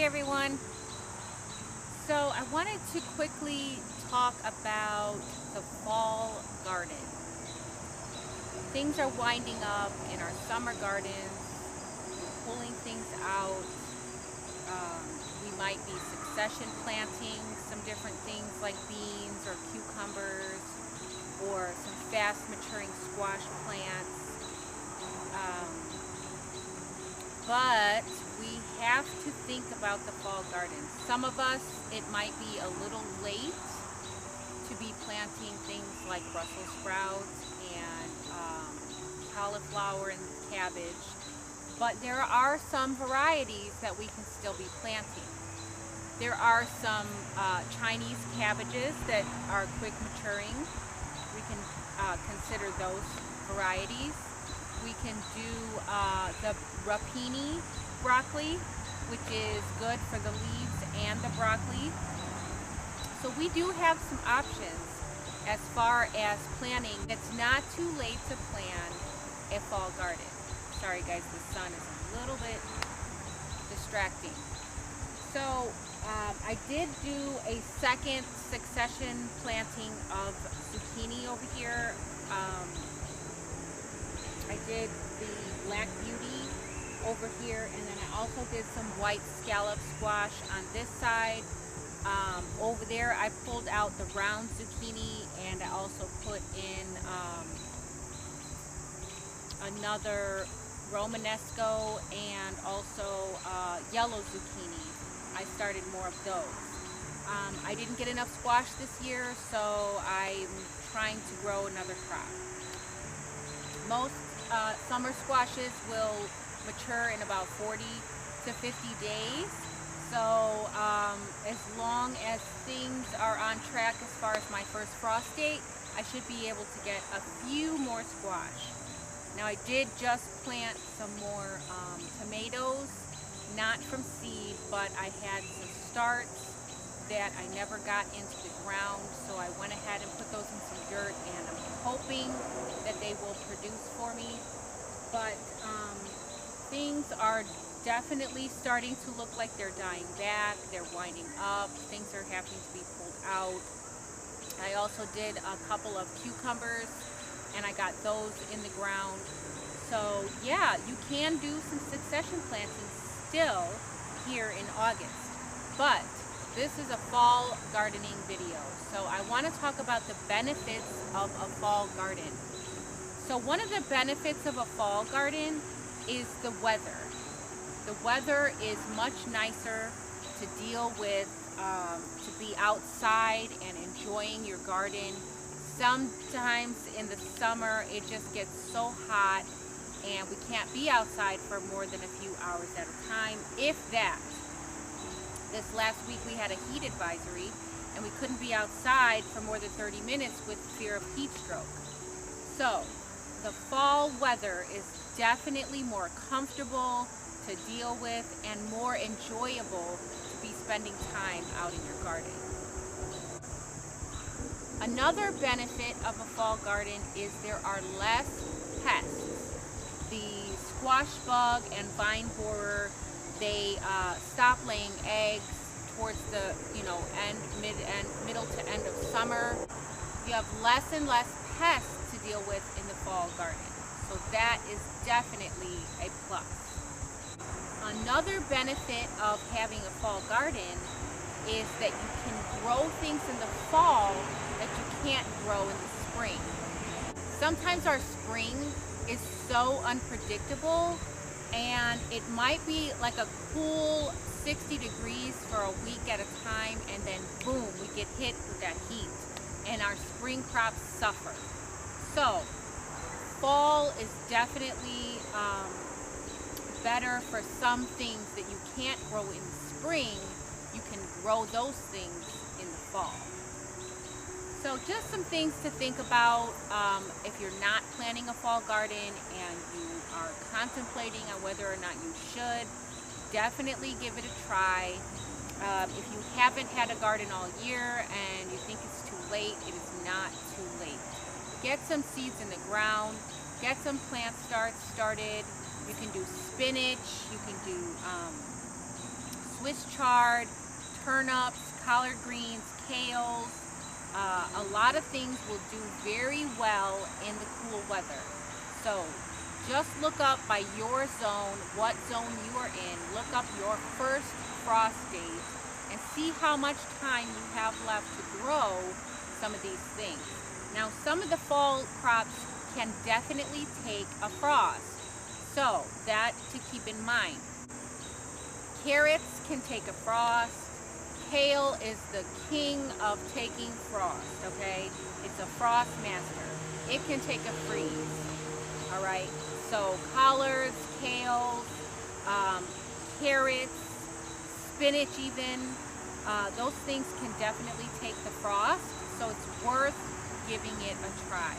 everyone. So I wanted to quickly talk about the fall garden. Things are winding up in our summer gardens. We're pulling things out. We might be succession planting some different things like beans or cucumbers or some fast maturing squash plants. But we have to think about the fall garden. Some of us, it might be a little late to be planting things like Brussels sprouts and cauliflower and cabbage, but there are some varieties that we can still be planting. There are some Chinese cabbages that are quick maturing. We can consider those varieties. We can do the rapini broccoli, which is good for the leaves and the broccoli. So we do have some options as far as planning. It's not too late to plan a fall garden. Sorry guys, the sun is a little bit distracting. So I did do a second succession planting of zucchini over here. I did the black beauty over here, and then I also did some white scallop squash on this side. Over there I pulled out the round zucchini, and I also put in another Romanesco and also yellow zucchini. I started more of those. I didn't get enough squash this year, so I'm trying to grow another crop. Most summer squashes will mature in about 40 to 50 days. So as long as things are on track as far as my first frost date, I should be able to get a few more squash. Now I did just plant some more tomatoes, not from seed, but I had some starts that I never got into the ground, so I went ahead and put those in some dirt, and I'm hoping that they will produce for me. But things are definitely starting to look like they're dying back, they're winding up, things are having to be pulled out. I also did a couple of cucumbers, and I got those in the ground. So yeah, you can do some succession planting still here in August, but this is a fall gardening video, so I want to talk about the benefits of a fall garden. So one of the benefits of a fall garden is the weather. The weather is much nicer to deal with, to be outside and enjoying your garden. Sometimes in the summer it just gets so hot and we can't be outside for more than a few hours at a time, if that. This last week we had a heat advisory and we couldn't be outside for more than 30 minutes with fear of heat stroke. So the fall weather is definitely more comfortable to deal with and more enjoyable to be spending time out in your garden. Another benefit of a fall garden is there are less pests. The squash bug and vine borer, they stop laying eggs towards the middle to end of summer. You have less and less pests to deal with in the fall garden, so that is definitely a plus. Another benefit of having a fall garden is that you can grow things in the fall that you can't grow in the spring. Sometimes our spring is so unpredictable, and it might be like a cool 60 degrees for a week at a time, and then boom, we get hit with that heat and our spring crops suffer. So fall is definitely better for some things that you can't grow in the spring. You can grow those things in the fall. So just some things to think about if you're not planning a fall garden and you are contemplating on whether or not you should. Definitely give it a try. If you haven't had a garden all year and you think it's too late, it is not too late. Get some seeds in the ground, get some plant starts started. You can do spinach, you can do Swiss chard, turnips, collard greens, kales. A lot of things will do very well in the cool weather. So just look up by your zone, what zone you are in. Look up your first frost date and see how much time you have left to grow some of these things. Now, some of the fall crops can definitely take a frost, so that to keep in mind. Carrots can take a frost. Kale is the king of taking frost, okay? It's a frost master. It can take a freeze, all right? So collards, kales, carrots, spinach even, those things can definitely take the frost, so it's worth giving it a try.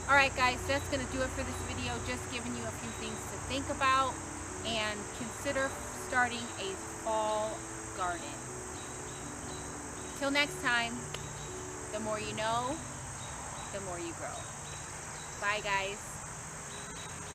All right, guys, that's going to do it for this video. Just giving you a few things to think about and consider starting a fall garden. Till next time, the more you know, the more you grow. Bye, guys.